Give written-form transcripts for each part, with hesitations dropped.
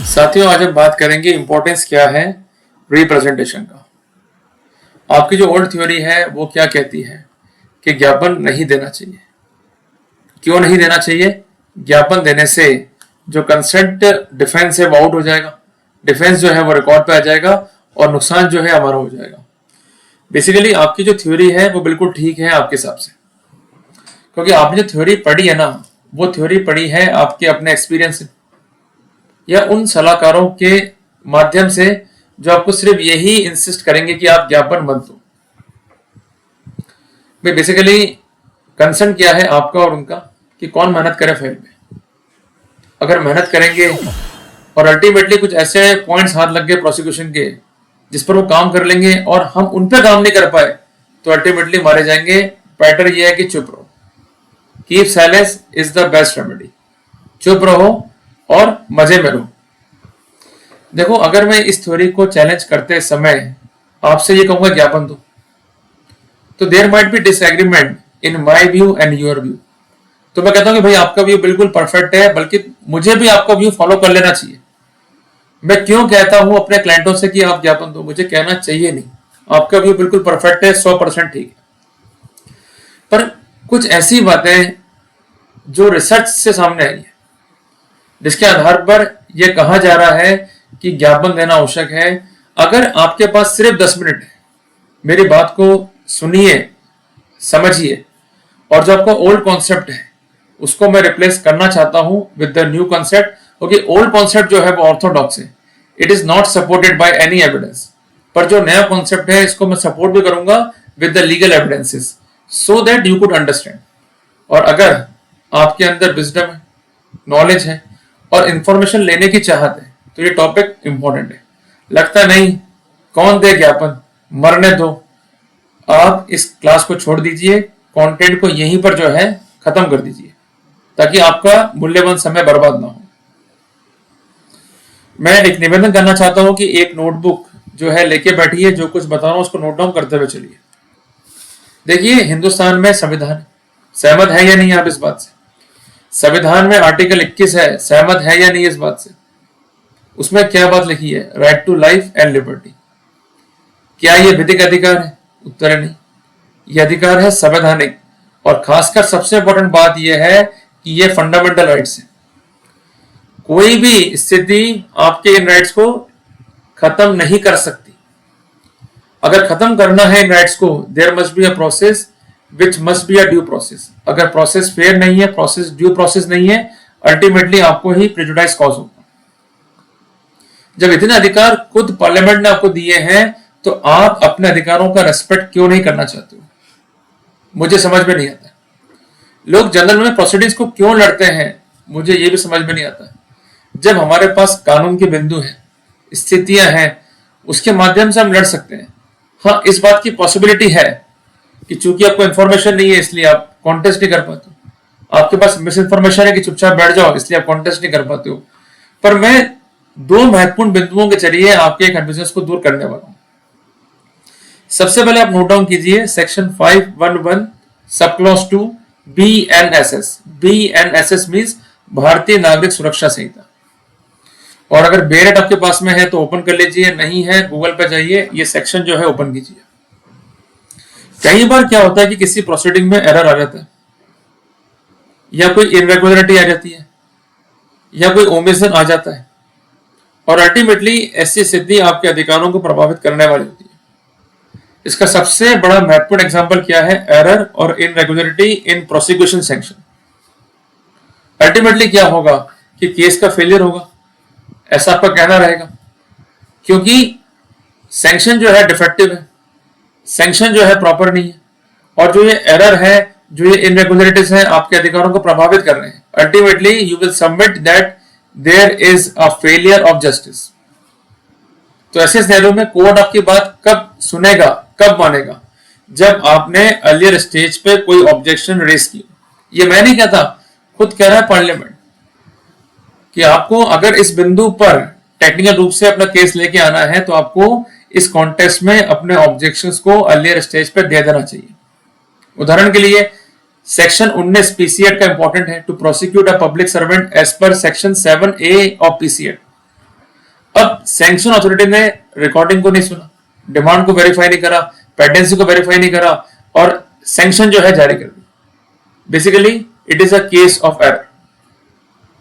साथियों, आज हम बात करेंगे इंपॉर्टेंस क्या है रिप्रेजेंटेशन का। आपकी जो ओल्ड थ्योरी है वो क्या कहती है कि ज्ञापन नहीं देना चाहिए। क्यों नहीं देना चाहिए? ज्ञापन देने से जो कंसेंट डिफेंस है वो आउट हो जाएगा, डिफेंस जो है वो रिकॉर्ड पे आ जाएगा और नुकसान जो है हमारा हो जाएगा। बेसिकली आपकी जो थ्योरी है वो बिल्कुल ठीक है आपके हिसाब से, क्योंकि आपने जो थ्योरी पढ़ी है ना, वो थ्योरी पढ़ी है आपके अपने एक्सपीरियंस से या उन सलाहकारों के माध्यम से जो आपको सिर्फ यही इंसिस्ट करेंगे कि आप ज्ञापन मत दो। भाई बेसिकली कंसर्न क्या है आपका और उनका कि कौन मेहनत करे फाइल में। अगर मेहनत करेंगे और अल्टीमेटली कुछ ऐसे पॉइंट्स हाथ लग गए प्रोसिक्यूशन के जिस पर वो काम कर लेंगे और हम उन पर काम नहीं कर पाए तो अल्टीमेटली मारे जाएंगे। पैटर्न ये है कि चुप रहो, keep silence is the best remedy. चुप रहो और मजे में रहो। देखो, अगर मैं इस थ्योरी को चैलेंज करते समय आपसे ये कहूंगा ज्ञापन दो, तो there might be disagreement in my view and your view. तो मैं कहता हूं कि भाई आपका व्यू बिल्कुल परफेक्ट है, बल्कि मुझे भी आपका व्यू फॉलो कर लेना चाहिए। मैं क्यों कहता हूं अपने क्लाइंटों से कि आप ज्ञापन दो? मुझे कहना चाहिए नहीं, आपका व्यू बिल्कुल परफेक्ट है, 100% ठीक है। पर कुछ ऐसी बातें जो रिसर्च से सामने आई है, जिसके आधार पर यह कहा जा रहा है कि ज्ञापन देना आवश्यक है। अगर आपके पास सिर्फ 10 मिनट है, मेरी बात को सुनिए, समझिए, और जो आपका ओल्ड कॉन्सेप्ट है उसको मैं रिप्लेस करना चाहता हूं विद द न्यू कॉन्सेप्ट, क्योंकि ओल्ड कॉन्सेप्ट जो है वो ऑर्थोडॉक्स है, it is not supported by any evidence. पर जो नया कॉन्सेप्ट है इसको मैं सपोर्ट भी करूंगा with the legal evidences, so that you could understand. और अगर आपके अंदर विजडम है, नॉलेज है और इंफॉर्मेशन लेने की चाहत है तो ये टॉपिक इंपॉर्टेंट है। लगता नहीं, कौन दे ज्ञापन, मरने दो। आप इस क्लास को छोड़ दीजिए, कंटेंट को यहीं पर जो है खत्म कर दीजिए, ताकि आपका मूल्यवान समय बर्बाद ना हो। मैं एक निवेदन करना चाहता हूं कि एक नोटबुक जो है लेके बैठिए, जो कुछ बता रहा हूं उसको नोट डाउन करते हुए चलिए। देखिए, हिंदुस्तान में संविधान सहमत है या नहीं आप इस बात से? संविधान में आर्टिकल 21 है, सहमत है या नहीं इस बात से? उसमें क्या बात लिखी है? Right to life and liberty. क्या ये विधिक अधिकार है? उत्तर है नहीं, यह अधिकार है संवैधानिक। और खासकर सबसे इंपॉर्टेंट बात यह है कि ये फंडामेंटल राइट्स है। कोई भी स्थिति आपके इन राइट्स को खत्म नहीं कर सकती। अगर खत्म करना है इन राइट्स को, there must be a process which must be a due process. अगर प्रोसेस फेयर नहीं है, प्रोसेस ड्यू प्रोसेस नहीं है, अल्टीमेटली आपको ही प्रेजुडाइज कॉज होगा। जब इतने अधिकार खुद पार्लियामेंट ने आपको दिए हैं तो आप अपने अधिकारों का रेस्पेक्ट क्यों नहीं करना चाहते हो? मुझे समझ में नहीं आता। लोग जनरल में प्रोसीडिंग्स को क्यों लड़ते हैं, मुझे ये भी समझ में नहीं आता। जब हमारे पास कानून के बिंदु हैं, स्थितियां हैं, उसके माध्यम से हम लड़ सकते हैं। हाँ, इस बात की पॉसिबिलिटी है कि चूंकि आपको इंफॉर्मेशन नहीं है इसलिए आप कॉन्टेस्ट नहीं कर पाते हो, आपके पास मिस इन्फॉर्मेशन है कि चुपचाप बैठ जाओ इसलिए आप कॉन्टेस्ट नहीं कर पाते हो। पर मैं दो महत्वपूर्ण बिंदुओं के जरिए आपके कंफ्यूजन को दूर करने वाला हूं। सबसे पहले आप नोट डाउन कीजिए section 511 sub clause 2 BNSS। BNSS means भारतीय नागरिक सुरक्षा संहिता। और अगर बेरेट आपके पास में है तो ओपन कर लीजिए, नहीं है गूगल पे जाइए, ये सेक्शन जो है ओपन कीजिए। कई बार क्या होता है कि किसी प्रोसीडिंग में एरर आ जाता है, या कोई इरेगुलरिटी आ जाती है, या कोई ओमिशन आ जाता है, और अल्टीमेटली ऐसी स्थिति आपके अधिकारों को प्रभावित करने वाली होती है। इसका सबसे बड़ा महत्वपूर्ण एग्जांपल क्या है? एरर और इनरेगुलरिटी इन प्रोसिक्यूशन सैंक्शन। अल्टीमेटली क्या होगा कि केस का फेलियर होगा, ऐसा आपका कहना रहेगा, क्योंकि सैंक्शन जो है डिफेक्टिव है, सैंक्शन जो है प्रॉपर नहीं है, और जो ये एरर है, जो ये इनरेगुलरिटीज है, आपके अधिकारों को प्रभावित कर रहे हैं। Ultimately you will submit that there is a failure of justice. तो ऐसे सिनेरियो में कोर्ट आपकी बात कब सुनेगा, कब मानेगा? जब आपने अर्लियर स्टेज पे कोई ऑब्जेक्शन रेज की। ये मैं नहीं कहता, खुद कह रहा है पार्लियामेंट कि आपको अगर इस बिंदु पर टेक्निकल रूप से अपना केस लेके आना है तो आपको इस कॉन्टेक्स्ट में अपने ऑब्जेक्शंस को अर्लियर स्टेज पे दे देना चाहिए। उदाहरण के लिए सेक्शन 19 पीसी एक्ट का इंपॉर्टेंट है, to prosecute a public servant as per section 7A of PC act. अब सैंक्शन अथॉरिटी ने रिकॉर्डिंग को नहीं सुना, डिमांड को वेरीफाई नहीं करा, पेटेंसी को वेरीफाई नहीं करा और सैंक्शन जो है जारी कर दी। Basically it is a case of error,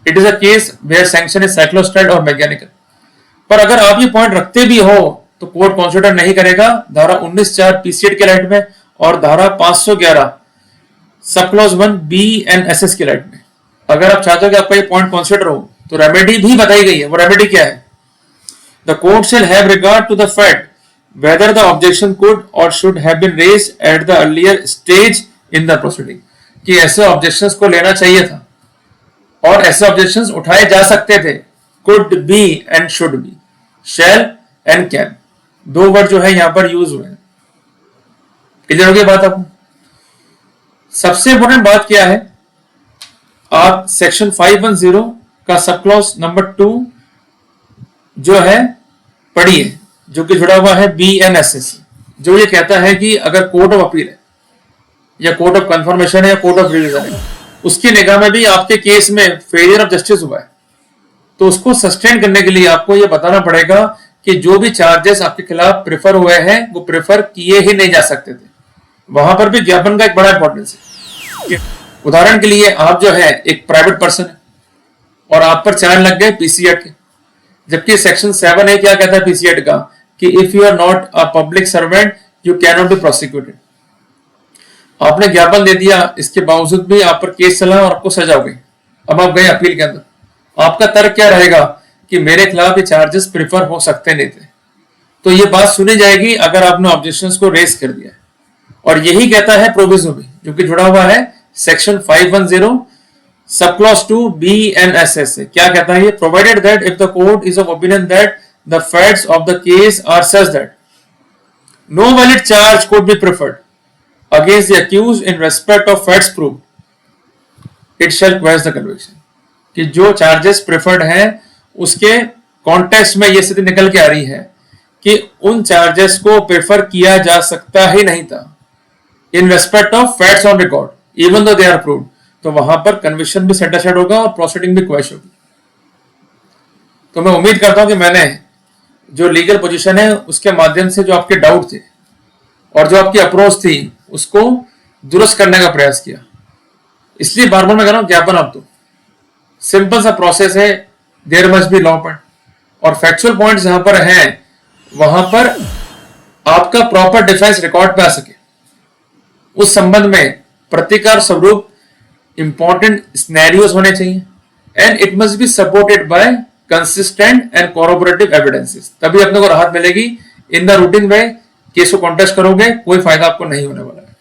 it is a case where sanction is साइक्लोस्ट्राइड और मैकेनिकल। पर अगर आप ये पॉइंट रखते भी हो तो कोर्ट कंसीडर नहीं करेगा धारा 19(4) पीसीएड के राइट में और धारा 511 sub clause 1 B and SS के राइट में। अगर आप चाहते हो कि आपका ये पॉइंट कंसीडर हो तो रेमेडी भी बताई गई है। वो रेमेडी क्या है? The court shall have regard to the fact whether the objection could or should have been raised at the earlier stage in the proceeding, कि ऐसे ऑब्जेक्शंस को लेना चाहिए था और ऐसे ऑब्जेक्शंस उठाए जा सकते थे। could be and should be, shall and can, दो वर्ड जो है यहां पर यूज हुए हैं। क्लियर हो गई बात आपको? सबसे इंपॉर्टेंट बात क्या है, आप सेक्शन 510 का सब क्लॉज नंबर 2 जो है पढ़िए, जो कि जुड़ा हुआ है BNSS, जो ये कहता है कि अगर कोर्ट ऑफ अपील है या कोर्ट ऑफ कंफर्मेशन है या कोर्ट ऑफ रिवीजन है, उसकी निगाह में भी आपके केस में फेलियर ऑफ जस्टिस हुआ है, तो उसको सस्टेन करने के लिए आपको ये बताना पड़ेगा कि जो भी चार्जेस आपके खिलाफ प्रेफर हुए हैं वो प्रेफर किए ही नहीं जा सकते थे। वहां पर भी ज्ञापन का एक बड़ा इंपॉर्टेंस है। उदाहरण के लिए आप जो है एक प्राइवेट पर्सन है और आप पर चार्ज लग गए पीसी एक्ट के, जबकि सेक्शन 7A क्या कहता है पीसी एक्ट का कि if you are not a public servant you can not be prosecuted. आपने ज्ञापन दे दिया, इसके बावजूद भी आप पर केस चला और आपको सजा हो गई। अब आप गए अपील के अंदर, आपका तर्क क्या रहेगा कि मेरे खिलाफ ये चार्जेस प्रेफर हो सकते नहीं थे, तो ये बात सुनी जाएगी अगर आपने ऑब्जेक्शंस को रेज कर दिया। और यही कहता है प्रोविजन भी, जो कि जुड़ा हुआ है सेक्शन 510 सब क्लॉज 2 BNSS से। क्या कहता है ये? Provided that if the court is of opinion that the facts of the case are such that no valid charge could be preferred against the accused in respect of facts proved it shall quash the conviction, कि जो charges preferred हैं उसके context में ये स्थिति निकल के आ रही है कि उन चार्जेस को प्रेफर किया जा सकता ही नहीं था in respect of facts on record even though they are proved, तो वहां पर कन्विक्शन भी सेट असाइड होगा और प्रोसीडिंग भी क्वेश होगी। तो मैं उम्मीद करता हूं कि मैंने जो लीगल पोजीशन है उसके माध्यम से जो आपके डाउट थे और जो आपकी अप्रोच थी उसको दुरुस्त करने का प्रयास किया। इसलिए बार बार मैं कह रहा हूं ज्ञापन आप तो सिंपल सा प्रोसेस है, there must be law point और फैक्चुअल पॉइंट्स जहां पर हैं वहां पर आपका प्रॉपर डिफेंस रिकॉर्ड पे आ सके, उस संबंध में प्रतिकार स्वरूप इंपॉर्टेंट सिनेरियोस होने चाहिए and it must be supported by consistent and cooperative evidences, तभी अपने को राहत मिलेगी। In the routine way case को कॉन्टेस्ट करोगे कोई फायदा आपको नहीं होने वाला है।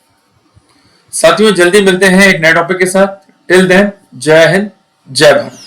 साथियों जल्दी मिलते हैं एक नए टॉपिक के साथ। टिल देन जय हिंद जय भारत।